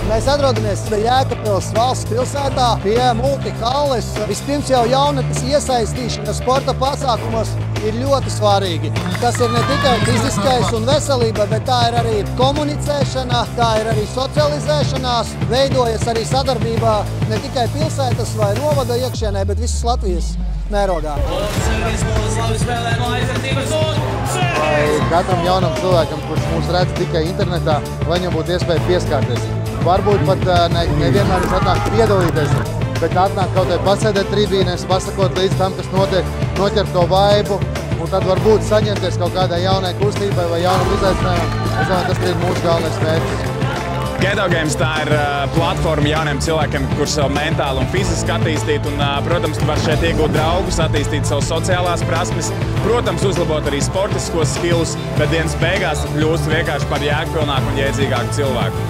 Mēs atrodamies Jēkabpils valsts pilsētā pie multihalles. Vispirms jau jaunatnes iesaistīšana sporta pasākumos ir ļoti svarīgi. Tas ir ne tikai fiziskais un veselība, bet tā ir arī komunicēšana, tā ir arī socializēšanās, veidojas arī sadarbībā ne tikai pilsētas vai novada iekšienē, bet visas Latvijas mērogā. Lai katram jaunam cilvēkam, kurš mūs redz tikai internetā, lai viņam būtu iespēja pieskārties. Varbūt pat nevienmēr viņš atnāk piedalīties, bet atnāk kaut vai pasēdēt tribīnēs, pasakot līdz tam, kas notiek, noķert to vaibu, un tad varbūt saņemties kaut kādai jaunai kustībai vai jaunam izaicinājumam. Es domāju, tas ir mūsu galvenais mērķis. Geto Games tā ir platforma jauniem cilvēkiem, kurš savu mentāli un fiziski attīstīt. Un, protams, tu var šeit iegūt draugus, attīstīt savas sociālās prasmes, protams, uzlabot arī sportiskos skillus, bet dienas beigās tu kļūst vienkārši par jēgpilnāku un jēdzīgāku cilvēku.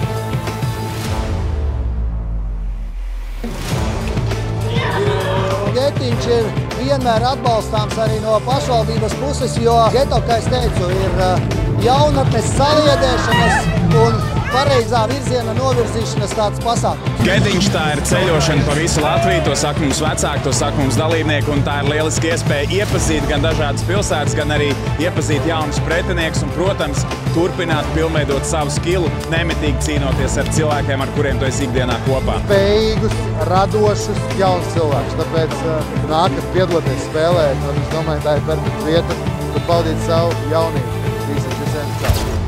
Getiņš ir vienmēr atbalstāms arī no pašvaldības puses, jo geto, kā es teicu, ir jaunatnes saliedēšanas un pareizā virziena novirzīšanas tāds pasākums. Getiņš tā ir ceļošana pa visu Latviju, to saka mums vecāki, to saka mums dalībnieki, un tā ir lieliski iespēja iepazīt gan dažādas pilsētas, gan arī iepazīt jaunus pretiniekus un, protams, turpināt pilnveidot savu skilu, nemitīgi cīnoties ar cilvēkiem, ar kuriem tu esi ikdienā kopā. Spējīgus, radošus, jaunus cilvēkus, tāpēc nākat piedaloties spēlēt, un es domāju, tā ir perfekta vieta, kur baudīt savu jaunību. Visiem čau!